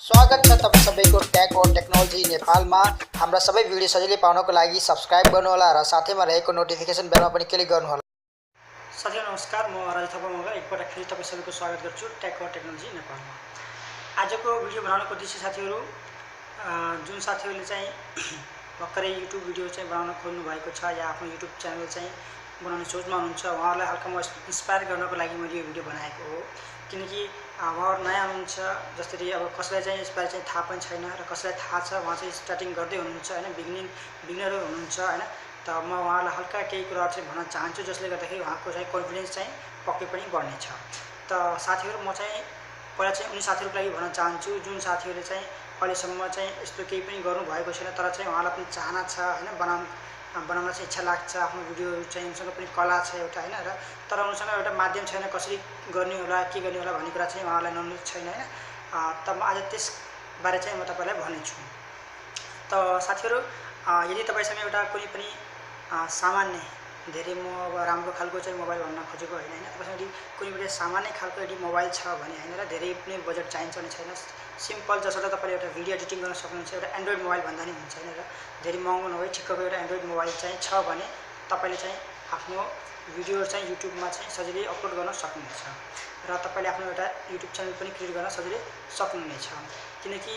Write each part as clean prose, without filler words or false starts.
स्वागत छ तपाईं सबैको टेक और टेक्नोलोजी नेपालमा। हाम्रा सबै भिडियो सजिलै पाउनको लागि सब्स्क्राइब गर्नुहोला र साथैमा रहेको नोटिफिकेसन बेलमा पनि क्लिक गर्नुहोला। साथीहरु नमस्कार, म राज थापामा एकपटक फेरि तपाईं सबैको स्वागत गर्छु टेक और टेक्नोलोजी नेपालमा। आजको भिडियो बनाउनको उद्देश्य साथीहरु जुन साथीहरुले चाहिँ भर्खरै YouTube भिडियो चाहिँ बनाउन खोज्नु भएको छ या आफ्नो YouTube च्यानल चाहिँ बनाउने सोचमा हुनुहुन्छ, उहाँहरुलाई हल्का म इन्स्पायर गर्नको लागि मैले यो भिडियो बनाएको हो। किनकि उहाँहरु नयाँ हुनुहुन्छ, जसरी अब कसैलाई चाहिँ यसबारे चाहिँ थाहा पनि छैन र कसैलाई थाहा छ उहाँ चाहिँ स्टार्टिङ गर्दै हुनुहुन्छ हैन, बिगिनर हुनुहुन्छ हैन। त म उहाँहरुलाई हल्का केही कुराहरु चाहिँ भन्न चाहन्छु जसले गर्दाखेरि उहाँको चाहिँ कन्फिडेन्स चाहिँ पक्कै पनि बढ्नेछ। त साथीहरु म चाहिँ पहिला चाहिँ उनी साथीहरुको लागि भन्न चाहन्छु जुन साथीहरुले चाहिँ अहिलेसम्म चाहिँ यस्तो केही पनि गर्नु भएको छैन तर चाहिँ उहाँलाई पनि चाहना छ हैन, बनाउन चाहिँ इच्छा लाग्छ, आफ्नो भिडियोहरु चाहिँ उनीसँग पनि कला छ एउटा हैन, र तर उनीसँग एउटा माध्यम छैन, कसरी गर्ने होला के गर्ने होला भन्ने कुरा चाहिँ उहाँलाई नलेज छैन हैन। त म आज त्यस बारे चाहिँ म तपाईलाई भन्नेछु। त साथीहरु यदि तपाईसँग एउटा कुनै पनि सामान्य धेरै म अब राम्रो खालको चाहिँ मोबाइल भन्न खोजेको हैन हैन, तपाईसँग यदि कुनै पनि सामान्य खालको यदि मोबाइल छ भने हैन र धेरै पनि बजेट चाहिन्छ भने छैन, सिम्पल जसबाट तपाईले एउटा भिडियो एडिटिङ गर्न सक्नुहुन्छ, एउटा एन्ड्रोइड मोबाइल भन्दा नि हुन्छ हैन, र धेरै महँगो नभई ठिक्कको एउटा एन्ड्रोइड मोबाइल चाहिँ छ भने तपाईले चाहिँ आफ्नो भिडियो चाहिँ युट्युबमा चाहिँ सजिलै अपलोड गर्न सक्नुहुन्छ र तपाईले आफ्नो एउटा युट्युब च्यानल पनि क्रिएट गर्न सजिलै सक्नुहुनेछ। किनकि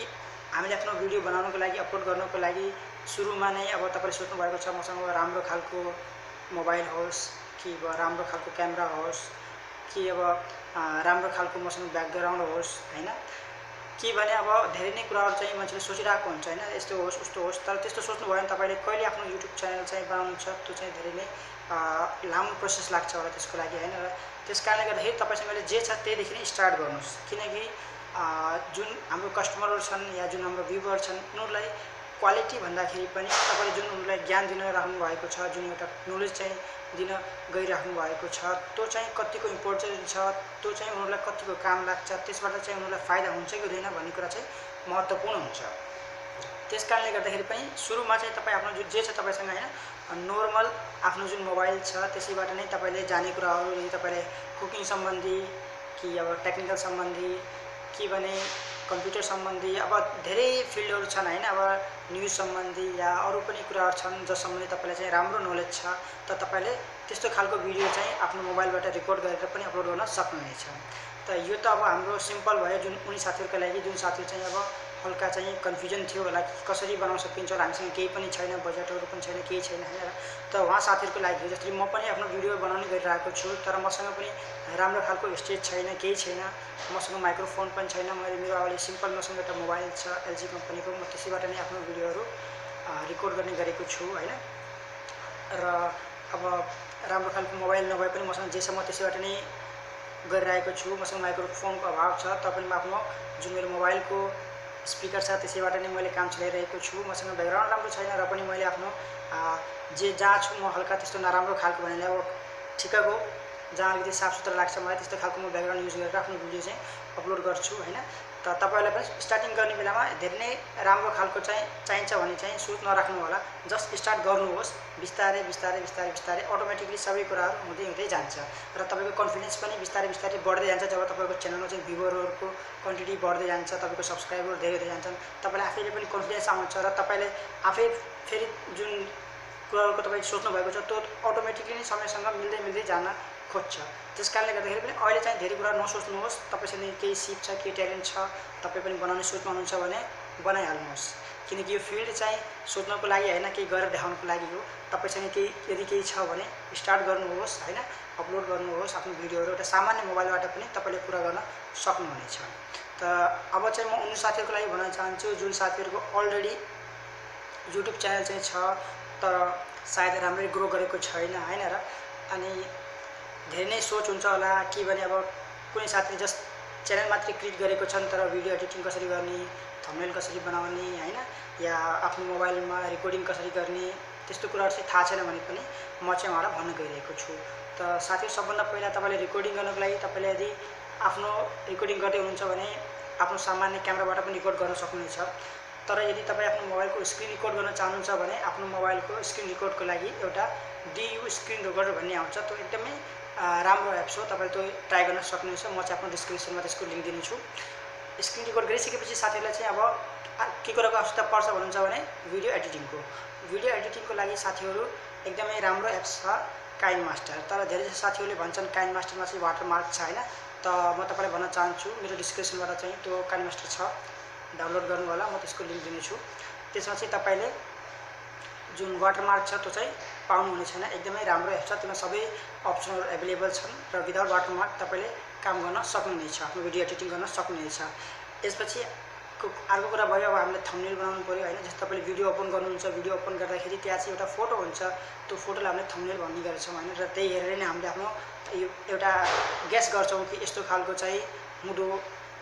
हामीले आफ्नो भिडियो बनाउनको लागि अपलोड गर्नको लागि सुरुमा नै अब तपाईले सोच्नु भएको छ मसँग राम्रो खालको मोबाइल होस् कि राम्रो खालको क्यामेरा होस् कि अब राम्रो खालको मसँग ब्याकग्राउन्ड होस् हैन, के भने अब धेरै नै कुराहरु चाहिँ मान्छेले सोचिरहेको हुन्छ हैन, यस्तो होस् उस्तो होस्। तर त्यस्तो सोच्नु भयो भने तपाईले कहिले आफ्नो युट्युब च्यानल चाहिँ बनाउनु छ त्यो चाहिँ धेरै नै लामो प्रोसेस लाग्छ होला त्यसको लागि हैन, र त्यसकारणले गर्दाखेरि तपाईसँग जे छ त्यहीदेखि नै स्टार्ट गर्नुस्। किनकि जुन हाम्रो कस्टमरहरु छन् या जुन हाम्रो भ्युवर छन् उनीहरुलाई क्वालिटी भन्दाखेरि पनि तपाईले जुन उनीहरुलाई ज्ञान दिन राख्नु भएको छ, जुन एउटा नलेज चाहिँ दिन गइराख्नु भएको छ त्यो चाहिँ कतिको इम्पोर्टेन्ट छ, त्यो चाहिँ उनीहरुलाई कतिको काम लाग्छ, त्यसबाट चाहिँ उनीहरुलाई फाइदा हुन्छ कि हुँदैन भन्ने कुरा चाहिँ महत्त्वपूर्ण हुन्छ। त्यसकारणले गर्दाखेरि पनि सुरुमा चाहिँ तपाई आफ्नो जुन जे छ तपाईसँग हैन नर्मल आफ्नो जुन मोबाइल छ त्यसैबाट नै तपाईले जाने कुराहरु, यदि तपाईले कुकिङ सम्बन्धी कि अब टेक्निकल सम्बन्धी कि भने कम्प्युटर सम्बन्धी अब धेरै फिल्डहरु छन् हैन, अब न्यूज सम्बन्धी या अरु पनि कुराहरु छन् जस सम्बन्धी तपाईलाई चाहिँ राम्रो नलेज छ त तपाईले त्यस्तो खालको भिडियो चाहिँ आफ्नो मोबाइलबाट रेकर्ड गरेर पनि अपलोड गर्न सक्नुहुनेछ। त यो त अब हाम्रो सिम्पल भयो जुन उनी साथीहरुको लागि, जुन साथीहरु चाहिँ अब हल्का चाहिँ कन्फ्युजन थियो होला कि कसरी बनाउन सकिन्छ र हामीसँग केही पनि छैन, बजेटहरु पनि छैन, केही छैन हैन, त उहाँ साथीहरुको लागि जसरी म पनि आफ्नो भिडियो बनाउने गरिरहेको छु तर मसँग पनि राम्रो खालको स्टेज छैन, केही छैन, मसँग माइक्रोफोन पनि छैन, मेरो अहिले सिम्पल मसँग एउटा मोबाइल छ एलजी कम्पनीको, म त्यसैबाट नै आफ्नो भिडियोहरु रेकर्ड गर्ने गरेको छु हैन। र अब राम्रो खालको मोबाइल नभए पनि मसँग जे छ म त्यसैबाट नै गरिरहेको छु। मसँग माइक्रोफोनको अभाव छ तपाईँ आफ्नो जुन मेरो मोबाइलको स्पिकर छ त्यसैबाट नै मैले काम चलाइरहेको छु। मसँग ब्याकग्राउन्ड राम्रो छैन र पनि मैले आफ्नो जहाँ छु म हल्का त्यस्तो नराम्रो खालको भन्ने अब ठिक्कको जहाँ अलिकति साफ सुथरा लाग्छ मलाई त्यस्तो खालको म ब्याकग्राउन्ड युज गरेर आफ्नो भिडियो चाहिँ अपलोड गर्छु हैन। त तपाईहरुलाई पनि स्टार्टिङ गर्ने बेलामा धेरै नै राम्रो खालको चाहिँ चाहिन्छ भने चाहिँ सोच नराख्नु होला, जस्ट स्टार्ट गर्नुहोस्, बिस्तारै बिस्तारै बिस्तारै बिस्तारै अटोमेटिकली सबै कुराहरु हुँदै हुँदै जान्छ र तपाईको कन्फिडेन्स पनि बिस्तारै बिस्तारै बढ्दै जान्छ। जब तपाईको च्यानलमा चाहिँ भ्युवरहरुको क्वान्टिटी बढ्दै जान्छ, तपाईको सब्स्क्राइबर धेरै हुँदै जान्छन्, तपाईलाई आफैले पनि कन्फिडेन्स आउँछ र तपाईले आफै फेरि जुन कुराहरुको तपाई सोच्नु भएको छ त्यो अटोमेटिकली नै समयसँग मिल्दै मिल्दै जान खोज्छ। त्यसकारणले गर्दाखेरि पनि अहिले चाहिँ धेरै कुरा नसोच्नुहोस्, तपाईसँग केही सिप छ, केही ट्यालेन्ट छ, तपाई पनि बनाउने सोचमा हुनुहुन्छ भने बनाइहाल्नुहोस्। किनकि यो फिल्ड चाहिँ सोच्नको लागि हैन, केही गरेर देखाउनको लागि हो। तपाईसँग केही यदि केही छ भने स्टार्ट गर्नुहोस् हैन, अपलोड गर्नुहोस् आफ्नो भिडियोहरु, एउटा सामान्य मोबाइलबाट पनि तपाईले पुरा गर्न सक्नुहुनेछ। त अब चाहिँ म उन साथीहरुको लागि भन्न चाहन्छु जुन साथीहरुको अलरेडी युट्युब च्यानल चाहिँ छ तर सायद राम्ररी ग्रो गरेको छैन हैन, र अनि धेरै नै सोच हुन्छ होला कि भने अब कुनै साथीले जस्ट च्यानल मात्रै क्रिएट गरेको छन् तर भिडियो एडिटिङ कसरी गर्ने, थम्बनेल कसरी बनाउने हैन, या आफ्नो मोबाइलमा रेकर्डिङ कसरी गर्ने त्यस्तो कुराहरु चाहिँ थाहा छैन भने पनि म चाहिँ उहाँलाई भन्न गइरहेको छु। त साथीहरु सबभन्दा पहिला तपाईले रेकर्डिङ गर्नको लागि तपाईले यदि आफ्नो रेकर्डिङ गर्दै हुनुहुन्छ भने आफ्नो सामान्य क्यामेराबाट पनि रेकर्ड गर्न सक्नुहुनेछ। तर यदि तपाई आफ्नो मोबाइलको स्क्रिन रेकर्ड गर्न चाहनुहुन्छ भने आफ्नो मोबाइलको स्क्रिन रेकर्डको लागि एउटा DU स्क्रिन रेकर्डर भन्ने आउँछ, त्यो एकदमै राम्रो एप्स हो, तपाईले त्यो ट्राई गर्न सक्नुहुन्छ। म चाहिँ आफ्नो डिस्क्रिप्सनमा त्यसको लिंक दिनेछु। स्क्रिन रेकर्ड गरिसकेपछि साथीहरूलाई चाहिँ अब के कुराको आवश्यकता पर्छ भन्नुहुन्छ भने भिडियो एडिटिङको लागि साथीहरू एकदमै राम्रो एप्स छ kinemaster। तर धेरै जसो साथीहरूले भन्छन् kinemasterमा चाहिँ वाटरमार्क छ हैन, त म तपाईलाई भन्न चाहन्छु मेरो डिस्क्रिप्सनबाट चाहिँ त्यो kinemaster छ, डाउनलोड गर्नु होला, म त्यसको लिंक दिनेछु। त्यसमा चाहिँ तपाईले जुन वाटरमार्क छ त्यो चाहिँ पाउनुहुने छैन। एकदमै राम्रो एप्स छ, त्यसमा सबै अप्सनहरु अवेलेबल छन् र विदाउट वाटरमार्क तपाईले काम गर्न सक्नुहुनेछ, आफ्नो भिडियो एडिटिङ गर्न सक्नुहुनेछ। यसपछि अर्को कुरा भयो, अब हामीले थम्बनेल बनाउनु पर्यो हैन। जस्तो तपाईले भिडियो ओपन गर्नुहुन्छ, भिडियो ओपन गर्दाखेरि त्यहाँ चाहिँ एउटा फोटो हुन्छ, त्यो फोटोलाई हामीले थम्बनेल भन्ने गर्छौं हैन, र त्यही हेरेर नै हामीले आफ्नो एउटा गेस गर्छौं कि यस्तो खालको चाहिँ मुडो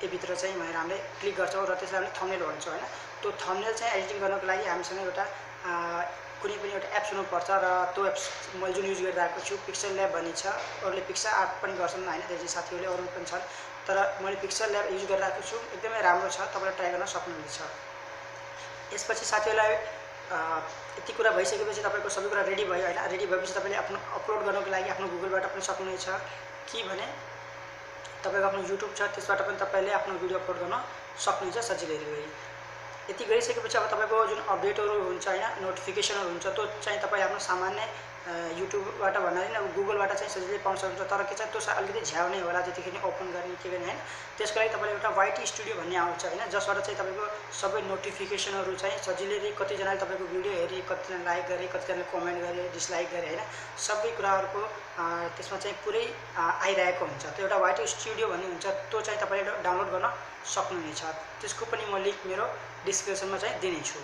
ए भित्र चाहिँ भनेर हामीले क्लिक गर्छौं र त्यसलाई हामीले थम्बनेल भन्छौं हैन। त्यो थम्बनेल चाहिँ एडिटिङ गर्नको लागि हामीसँग एउटा कुनै पनि एउटा एप्स हुनुपर्छ र त्यो एप्स मैले जुन युज गरिरहेको छु पिक्सल ल्याब भन्ने छ। अरूले पिक्सल आर्ट पनि गर्छन् हैन, धेरै साथीहरूले अरू पनि छन्, तर मैले पिक्सल ल्याब युज गरिरहेको छु, एकदमै राम्रो छ, तपाईले ट्राई गर्न सक्नुहुनेछ। यसपछि साथीहरूलाई यति कुरा भइसकेपछि तपाईको सबै कुरा रेडी भयो हैन। रेडी भएपछि तपाईले आफ्नो अपलोड गर्नको लागि आफ्नो गुगलबाट पनि सक्नुहुनेछ कि भने तपाईको आफ्नो YouTube छ त्यसबाट पनि तपाईले आफ्नो भिडियो अपलोड गर्न सक्नुहुन्छ सजिलै। यति गरिसकेपछि अब तपाईको जुन अपडेटहरु हुन्छ हैन, नोटिफिकेसनहरु हुन्छ, त्यो चाहिँ तपाई आफ्नो सामान्य युट्युबबाट भन्नाले नि अब गुगलबाट चाहिँ सजिलै पाउन सक्नुहुन्छ। तर के छ त्यो अलिकति झ्याउने होला जतिखेर ओपन गर्ने के गर्ने हैन। त्यसको लागि तपाईले एउटा YT स्टुडियो भन्ने आउँछ हैन, जसबाट चाहिँ तपाईको सबै नोटिफिकेसनहरु चाहिँ सजिलै कति जनाले तपाईको भिडियो हेरे, कति जनाले लाइक गरे, कति जनाले कमेन्ट गरे, डिसलाइक गरे हैन, सबै कुराहरुको त्यसमा चाहिँ पुरै आइरहेको हुन्छ। त्यो एउटा YT स्टुडियो भन्ने हुन्छ, त्यो चाहिँ तपाईले डाउनलोड गर्न सक्नुहुनेछ। त्यसको पनि म लिंक मेरो डिस्क्रिप्सनमा चाहिँ दिनेछु।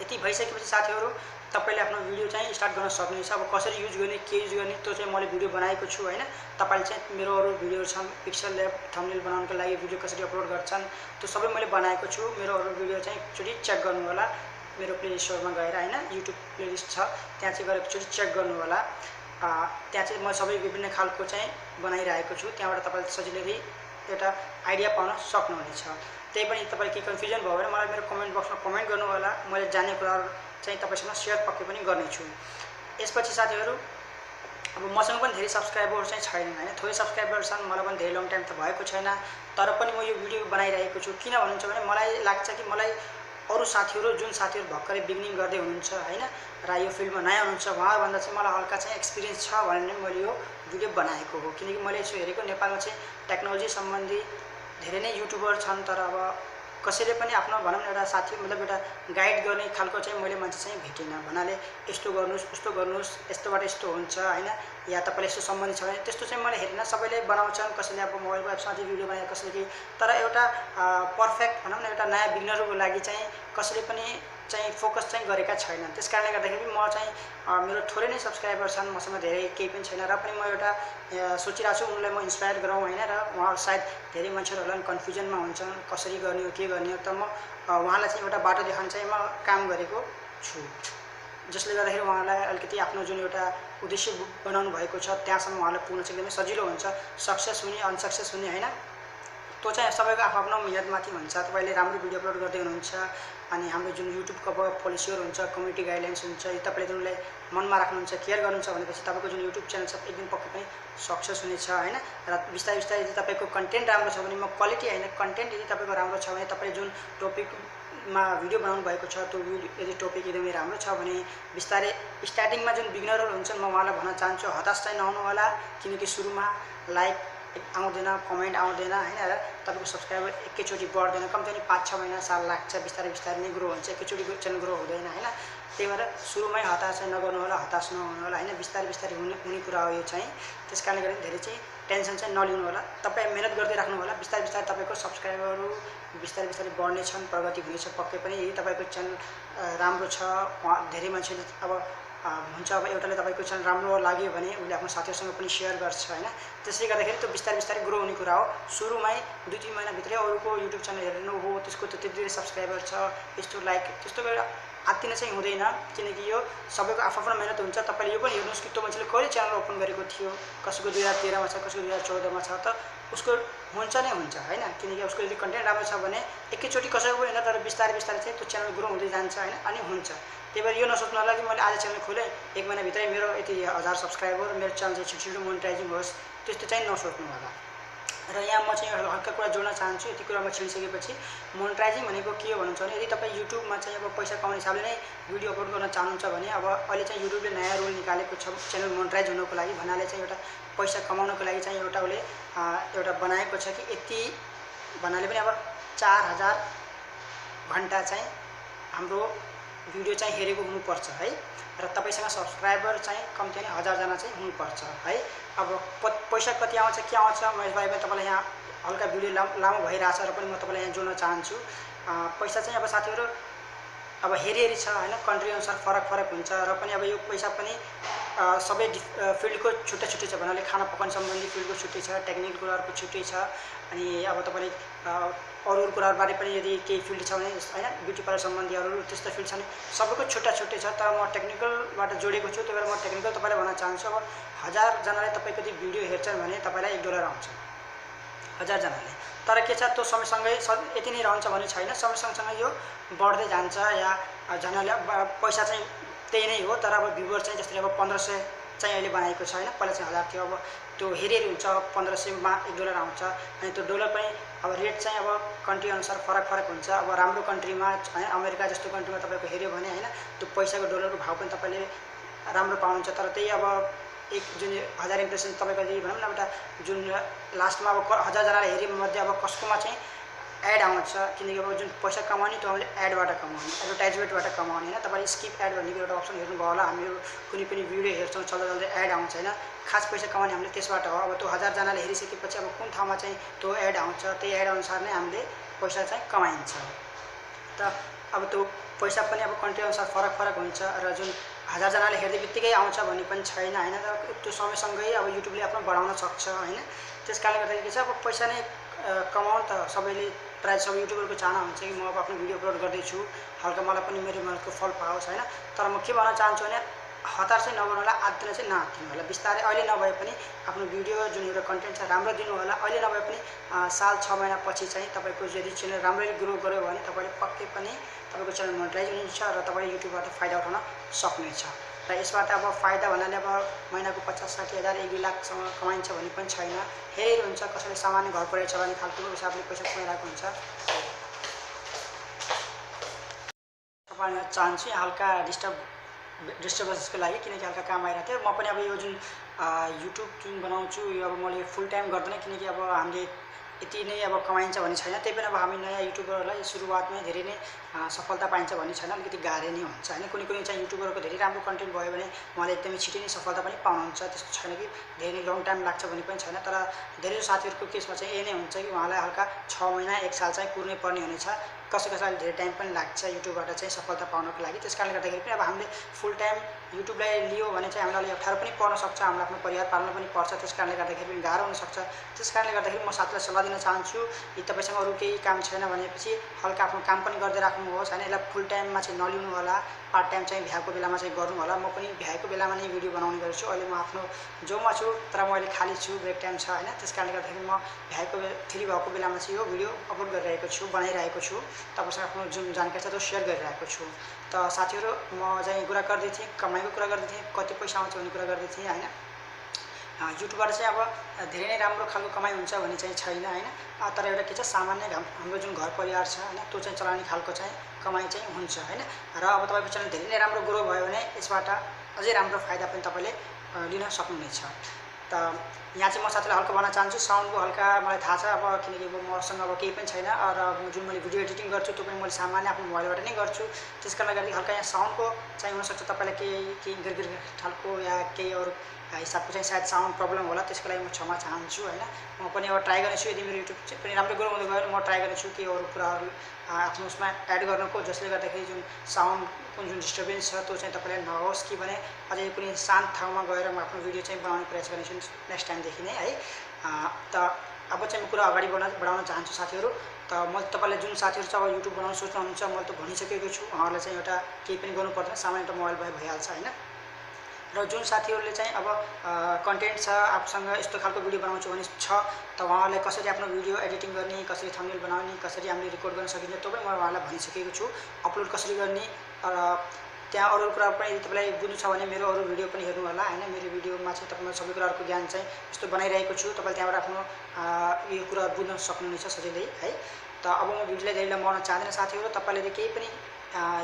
यति भइसकेपछि साथीहरु तपाईले आफ्नो भिडियो चाहिँ स्टार्ट गर्न सक्नुहुन्छ। अब कसरी युज गर्ने, के युज गर्ने त्यो चाहिँ मैले भिडियो बनाएको छु हैन। तपाईले चाहिँ मेरो अरु भिडियोहरु छन् पिक्सल ल्याब थम्बनेल बनाउनको लागि भिडियो कसरी अपलोड गर्छन् त्यो सबै मैले बनाएको छु। मेरो अरु भिडियो चाहिँ एकचोटी चेक गर्नु होला, मेरो प्लेलिस्टमा गएर हैन, YouTube प्लेलिस्ट छ त्यहाँ चाहिँ गएर एकचोटी चेक गर्नु होला। त्यहाँ चाहिँ म सबै विभिन्न खालको चाहिँ बनाइरहेको छु, त्यहाँबाट तपाईले सजिलै एउटा आइडिया पाउन सक्नुहुनेछ। त्यही पनि तपाईलाई के कन्फ्युजन भयो भने मलाई मेरो कमेन्ट बक्समा कमेन्ट गर्नु होला, मैले जाने कुराहरु चाहिँ तपाईसँग शेयर पक्कै पनि गर्नेछु। यसपछि साथीहरु अब मसँग पनि धेरै सब्स्क्राइबरहरु चाहिँ छैनन् हैन, थोरै सब्स्क्राइबर छन्, मलाई पनि धेरै लङ टाइम त भएको छैन, तर पनि म यो भिडियो बनाइरहेको छु। किन भन्नुहुन्छ भने मलाई लाग्छ कि मलाई अरु साथीहरु जुन साथीहरु भर्खरै बिगिनिङ गर्दै हुनुहुन्छ हैन र यो फिल्डमा नयाँ हुनुहुन्छ उहाँहरु भन्दा चाहिँ मलाई हल्का चाहिँ एक्सपिरियन्स छ भनेर मैले यो भिडियो बनाएको हो। किनकि मैले यसो हेरेको नेपालमा चाहिँ टेक्नोलोजी सम्बन्धी धेरै नै युट्युबर छन्, तर अब कसैले पनि आफ्नो भनौं न एउटा साथी मतलब एउटा गाइड गर्ने खालको चाहिँ मैले मान्छे चाहिँ भेटिन। भन्नाले यस्तो गर्नुस्, उस्तो गर्नुस्, यस्तोबाट यस्तो हुन्छ हैन, या तपाईले यस्तो सम्बन्धी छ भने त्यस्तो चाहिँ मैले हेरिन। सबैले बनाउँछन्, कसैले अब मोबाइलको एप्समा चाहिँ भिडियो बनाए, कसैले के, तर एउटा परफेक्ट भनौं न एउटा नयाँ बिगिनरको लागि चाहिँ कसैले पनि चाहिँ फोकस चाहिँ गरेका छैनन्। त्यसकारणले गर्दाखेरि म चाहिँ मेरो थोरै नै सब्स्क्राइबर छन्, मसँग धेरै केही पनि छैन, र पनि म एउटा सोचिरहेको छु उनलाई म इन्स्पायर गराउँ हैन, र उहाँहरु सायद धेरै मान्छेहरु होला कन्फ्युजनमा हुन्छन् कसरी गर्ने हो के गर्ने हो, त म उहाँलाई चाहिँ एउटा बाटो देखाउन चाहिँ म काम गरेको छु, जसले गर्दाखेरि उहाँलाई अलिकति आफ्नो जुन एउटा उद्देश्य बनाउनु भएको छ त्यहाँसम्म उहाँलाई पुग्न चाहिँ एकदमै सजिलो हुन्छ। सक्सेस हुने अनसक्सेस हुने हैन, त्यो चाहिँ सबैको आफ्नो मेहनतमाथि हुन्छ। तपाईले राम्रो भिडियो अपलोड गर्दै हुनुहुन्छ अनि हाम्रो जुन युट्युबको पोलिसीहरु हुन्छ, कम्युनिटी गाइडलाइन्स हुन्छ, यो तपाईले जुनलाई मनमा राख्नुहुन्छ, केयर गर्नुहुन्छ भनेपछि तपाईको जुन युट्युब च्यानल छ एकदम पक्कै पनि सक्सेस हुनेछ हैन। र बिस्तारै बिस्तारै यदि तपाईको कन्टेन्ट राम्रो छ भने म क्वालिटी हैन कन्टेन्ट यदि तपाईको राम्रो छ भने तपाईले जुन टपिकमा भिडियो बनाउनु भएको छ त्यो यदि टपिक एकदमै राम्रो छ भने बिस्तारै स्टार्टिङमा जुन बिगिनरहरु हुन्छन् म उहाँलाई भन्न चाहन्छु हताश चाहिँ नहुनु होला, किनकि सुरुमा लाइक आउँदैन, कमेन्ट आउँदैन हैन, र तपाईको सब्स्क्राइबर एकैचोटी बढ्दैन, कम्ती पनि 5-6 महिना साल लाग्छ, बिस्तारै बिस्तारै नै ग्रो हुन्छ, एकैचोटी च्यानल ग्रो हुँदैन हैन। त्यही भएर सुरुमै हताश चाहिँ नगर्नु होला, हताश नहुनु होला हैन, बिस्तारै बिस्तारै हुने कुरा हो यो चाहिँ। त्यसकारणले गर्दा धेरै चाहिँ टेन्सन चाहिँ नलिनु होला, तपाई मेहनत गर्दै राख्नु होला, बिस्तारै बिस्तारै तपाईको सब्स्क्राइबरहरु बिस्तारै बिस्तारै बढ्ने छन्, प्रगति हुनेछ पक्कै पनि। यदि तपाईको च्यानल राम्रो छ, धेरै मान्छेले अब हुन्छ, अब एउटाले तपाईको च्यानल राम्रो लाग्यो भने उले आफ्नो साथीहरुसँग पनि शेयर गर्छ हैन। त्यसले गर्दाखेरि त्यो बिस्तारै बिस्तारै ग्रो हुने कुरा हो। सुरुमै 2-3 महिना भित्रै अरूको युट्युब च्यानल हेर्नु हो, त्यसको त त्यति सब्स्क्राइबर छ, यस्तो लाइक त्यस्तो गरेर आत्तिन चाहिँ हुँदैन, किनकि यो सबैको आफ्नो मेहनत हुन्छ। तपाईले यो पनि हेर्नुस् कि त्यो मान्छेले कहिले च्यानल ओपन गरेको थियो, कसैको 2013 मा छ, कसैको 2014 मा छ, त उसको हुन्छ नै हुन्छ हैन, किनकि उसको यदि कन्टेन्ट राम्रो छ भने एकैचोटी कसैको पनि हैन, तर बिस्तारै बिस्तारै चाहिँ त्यो च्यानल ग्रो हुँदै जान्छ हैन, अनि हुन्छ। त्यही भएर यो नसोच्नु होला कि मैले आज च्यानल खोले 1 महिना भित्रै मेरो यति 1000 सब्स्क्राइबर, मेरो च्यानल चाहिँ छिटो मोनेटाइजिङ होस्, त्यस्तो चाहिँ नसोच्नु होला। र यहाँ म चाहिँ हल्का कुरा जोड्न चाहन्छु। यति कुरा म छिडिसकेपछि मोनेटाइजिङ भनेको के हो भन्नुहुन्छ भने यदि तपाईँ युट्युबमा चाहिँ अब पैसा कमाउने हिसाबले नै भिडियो अपलोड गर्न चाहनुहुन्छ भने अब अहिले चाहिँ युट्युबले नयाँ रुल निकालेको छ च्यानल मोनेटाइज हुनको लागि भन्नाले चाहिँ एउटा पैसा कमाउनको लागि चाहिँ एउटा उसले एउटा बनाएको छ कि यति भन्नाले पनि अब 4000 घण्टा चाहिँ हाम्रो भिडियो चाहिँ हेरेको हुनुपर्छ है र तपाईसँग सब्सक्राइबर चाहिँ कम्ती नै 1000 जना चाहिँ हुनुपर्छ है। अब पैसा कति आउँछ के आउँछ म यसबारेमा तपाईलाई यहाँ हल्का भिडियो लामो भइरहेछ र पनि म तपाईलाई यहाँ जोड्न चाहन्छु। पैसा चाहिँ अब साथीहरु अब हेरी छ हैन, कन्ट्री अनुसार फरक हुन्छ र पनि अब यो पैसा पनि सबै फिल्डको छुट्टै छ भन्नाले खाना पकाउन सम्बन्धी फिल्डको छुट्टै छ, टेक्निकल कुराहरुको छुट्टै छ। अनि अब तपाईले अरु कुराहरुबारे पनि यदि केही फिल्ड छ भने हैन ब्युटी पार्लर सम्बन्धी अरु त्यस्तो फिल्ड छ भने सबैको छुट्टै छ। तर म टेक्निकलबाट जोडेको छु त्यही भएर म टेक्निकल तपाईलाई भन्न चाहन्छु। अब 1000 जनाले तपाईको यदि भिडियो हेर्छन् भने तपाईलाई $1 आउँछ 1000 जनाले। तर के छ त्यो समयसँगै यति नै रहन्छ भन्ने छैन, समयसँगै यो बढ्दै जान्छ या जनाले पैसा चाहिँ त्यही नै हो। तर अब भ्युवर चाहिँ जस्तै अब 1500 चाहिँ अहिले बनाएको छ हैन, पहिला चाहिँ 1000 थियो। अब त्यो हेरी हुन्छ 1500 मा $1 आउँछ। अनि त्यो डलर पनि अब रेट चाहिँ अब कन्ट्री अनुसार फरक हुन्छ। अब राम्रो कन्ट्रीमा हैन अमेरिका जस्तो कन्ट्रीमा तपाईको हेर्यो भने हैन त्यो पैसाको डलरको भाव पनि तपाईले राम्रो पाउनुहुन्छ। तर त्यही अब एक जुन 1000 इम्प्रेसन तपाईको यदि भनौं न एउटा जुन लास्टमा अब 1000 जनाले हेरे मध्ये अब कसकोमा चाहिँ एड आउँछ, किनकि अब जुन पैसा कमाउने त्यो हामीले एडबाट कमाउने, एडभर्टाइजमेन्टबाट कमाउने हैन। तपाईले स्किप एड भन्ने एउटा अप्सन हेर्नुभयो होला, हामीले कुनै पनि भिडियो हेर्छौं चल्दै एड आउँछ हैन, खास पैसा कमाउने हामीले त्यसबाट हो। अब त्यो 1000 जनाले हेरिसकेपछि अब कुन ठाउँमा चाहिँ त्यो एड आउँछ त्यही एड अनुसार नै हामीले पैसा चाहिँ कमाइन्छ। त अब त्यो पैसा पनि अब कन्ट्री अनुसार फरक हुन्छ र जुन 1000 जनाले हेर्दैबित्तिकै आउँछ भन्ने पनि छैन हैन। त्यो समयसँगै अब युट्युबले आफ्नो बढाउन सक्छ हैन। त्यसकारणले गर्दा के छ अब पैसा नै कमाउन त सबैले प्राय सब युट्युबरको चाहना हुन्छ कि म अब आफ्नो भिडियो अपलोड गर्दै छु, हल्का मलाई पनि मेरो मेहनतको फल पाओस् हैन। तर म के भन्न चाहन्छु भने हतार चाहिँ नगर्नु होला, आत्तिन चाहिँ नआत्तिनु होला। बिस्तारै अहिले नभए पनि आफ्नो भिडियो जुन एउटा कन्टेन्ट छ राम्रो दिनु होला। अहिले नभए पनि साल 6 महिना पछि चाहिँ तपाईको यदि च्यानल राम्ररी ग्रो गर्यो भने तपाईले पक्कै पनि तपाईको च्यानल मोनेटाइज हुनेछ र तपाईले युट्युबबाट फाइदा उठाउन सक्नुहुनेछ। र यसबाट अब फाइदा भन्नाले अब महिनाको 50-60 हजार 1-2 लाखसम्म कमाइन्छ भन्ने पनि छैन। हेरेर हुन्छ, कसैले सामान्य घर परिवार चलाउने खालको हिसाबले पैसा कमाइरहेको हुन्छ। तपाईलाई चाहन्छु हल्का डिस्टर्बेन्सको लागि, किनकि हल्का काम आइरहेको थियो। म पनि अब यो जुन युट्युब जुन बनाउँछु यो अब मैले फुल टाइम गर्दैन, किनकि अब हामीले यति नै अब कमाइन्छ भन्ने छैन। त्यही पनि अब हामी नयाँ युट्युबरहरूलाई सुरुवातमै धेरै नै सफलता पाइन्छ भन्ने छैन, अलिकति गाह्रो नै हुन्छ हैन। कुनै चाहिँ युट्युबरको धेरै राम्रो कन्टेन्ट भयो भने उहाँले एकदमै छिटै नै सफलता पनि पाउनुहुन्छ। त्यस्तो छैन कि धेरै लङ टाइम लाग्छ भन्ने पनि छैन। तर धेरै साथीहरुको केसमा चाहिँ यही नै हुन्छ कि उहाँलाई हल्का 6 महिना 1 साल चाहिँ कुर्नै पर्ने हुनेछ। कसैलाई धेरै टाइम पनि लाग्छ युट्युबबाट चाहिँ सफलता पाउनको लागि। त्यसकारणले गर्दाखेरि पनि अब हामीले फुल टाइम युट्युबलाई लियो भने चाहिँ हामीलाई अप्ठ्यारो पनि पर्न सक्छ, हाम्रो आफ्नो परिवार पाल्न पनि पर्छ। त्यसकारणले गर्दाखेरि पनि गाह्रो हुन सक्छ। त्यसकारणले गर्दाखेरि म साथीलाई सल्लाह दिन चाहन्छु कि तपाईसँग अरु केही काम छैन भनेपछि हल्का आफ्नो काम पनि गर्दै राख्नुहोस् हैन। यसलाई फुल टाइममा चाहिँ नलिनु होला, पार्ट टाइम चाहिँ भ्याएको बेलामा चाहिँ गर्नु होला। म पनि भ्याएको बेलामा नै भिडियो बनाउने गर्छु। अहिले म आफ्नो जोबमा छु तर म अहिले खाली छु, ब्रेक टाइम छ हैन। त्यसकारणले गर्दाखेरि म भ्याएको फ्री भएको बेलामा चाहिँ यो भिडियो अपलोड गरिरहेको छु, बनाइरहेको छु, तपाईसँग आफ्नो जुन जानकारी छ त्यो शेयर गरिरहेको छु। त साथीहरु म चाहिँ कुरा गर्दै थिएँ, कमाइको कुरा गर्दै थिएँ, कति पैसा आउँछ भन्ने कुरा गर्दै थिएँ हैन। युट्युबबाट चाहिँ अब धेरै नै राम्रो खालको कमाइ हुन्छ भन्ने चाहिँ छैन हैन। तर एउटा के छ सामान्य हाम्रो जुन घर परिवार छ हैन त्यो चाहिँ चलाउने खालको चाहिँ कमाइ चाहिँ हुन्छ हैन। र अब तपाईको च्यानल धेरै नै राम्रो ग्रो भयो भने यसबाट अझै राम्रो फाइदा पनि तपाईले लिन सक्नुहुनेछ। त यहाँ चाहिँ म साथीलाई हल्का भन्न चाहन्छु, साउन्डको हल्का मलाई थाहा छ अब, किनकि मसँग अब केही पनि छैन र जुन मैले भिडियो एडिटिङ गर्छु त्यो पनि मैले सामान्य आफ्नो मोबाइलबाट नै गर्छु। त्यसकारणले गर्दा हल्का यहाँ साउन्डको चाहिँ हुन सक्छ तपाईलाई केही गिरगिर खालको या केही अरु हिसाबको चाहिँ सायद साउन्ड प्रब्लम होला, त्यसको लागि म क्षमा चाहन्छु हैन। म पनि अब ट्राई गर्नेछु, यदि मेरो युट्युब चाहिँ पनि राम्रो ग्रो हुँदै गयो भने म ट्राई गर्नेछु कि अरु कुराहरु आफ्नो उसमा एड गर्नको, जसले गर्दाखेरि जुन साउन्डको जुन डिस्टर्बेन्स छ त्यो चाहिँ तपाईलाई नहोस् कि भने अझै कुनै शान्त ठाउँमा गएर म आफ्नो भिडियो चाहिँ बनाउने प्रयास गर्नेछु नेक्स्ट टाइमदेखि नै है। त अब चाहिँ म कुरा अगाडि बढाउन चाहन्छु साथीहरु। त म तपाईलाई जुन साथीहरु चाहिँ अब युट्युब बनाउन सोच्नुहुन्छ मैले त भनिसकेको छु, उहाँहरुले चाहिँ एउटा केही पनि गर्नु पर्दैन, सामान्य एउटा मोबाइल भइहाल्छ हैन। र जुन साथीहरुले चाहिँ अब कन्टेन्ट छ आफूसँग यस्तो खालको भिडियो बनाउँछु भने छ त उहाँहरुलाई कसरी आफ्नो भिडियो एडिटिङ गर्ने, कसरी थम्बनेल बनाउने, कसरी हामीले रेकर्ड गर्न सकिन्छ त्यो पनि म उहाँहरुलाई भनिसकेको छु। अपलोड कसरी गर्ने र त्यहाँ अरू कुरा पनि तपाईँलाई बुझ्नु छ भने मेरो अरू भिडियो पनि हेर्नु होला हैन। मेरो भिडियोमा चाहिँ तपाईँ सबै कुराहरूको ज्ञान चाहिँ यस्तो बनाइरहेको छु, तपाईँले त्यहाँबाट आफ्नो यो कुरा बुझ्न सक्नुहुनेछ सजिलै है। त अब म भिडियोलाई धेरै लम्बाउन चाहदिनँ साथीहरू। तपाईँले यदि केही पनि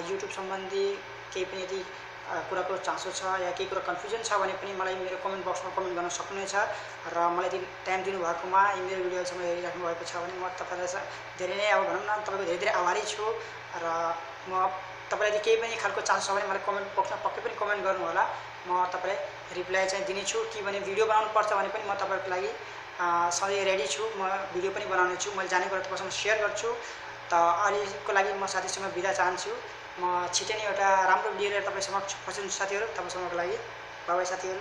युट्युब सम्बन्धी केही पनि यदि कुराको चासो छ या केही कुरा कन्फ्युजन छ भने पनि मलाई मेरो कमेन्ट बक्समा कमेन्ट गर्न सक्नुहुनेछ र मलाई यदि टाइम दिनुभएकोमा मेरो भिडियोसम्म हेरिराख्नु भएको छ भने म तपाईँलाई धेरै नै अब भनौँ न तपाईँको धेरै धेरै आभारी छु र म तपाईँलाई यदि केही पनि खालको चासो छ भने मलाई कमेन्ट बक्समा पक्कै पनि कमेन्ट गर्नु होला। म तपाईँलाई रिप्लाई चाहिँ दिनेछु कि भने भिडियो बनाउनु पर्छ भने पनि म तपाईँको लागि सधैँ रेडी छु। म भिडियो पनि बनाउने छु, मैले जानेको तपाईँसँग सेयर गर्छु। त अहिलेको लागि म साथीसँग बिदा चाहन्छु। म छिटै नै एउटा राम्रो भिडियो लिएर तपाईँ समक्ष उपस्थित हुन्छु साथीहरू। तपाईँसँगको लागि बाइ बाइ साथीहरू।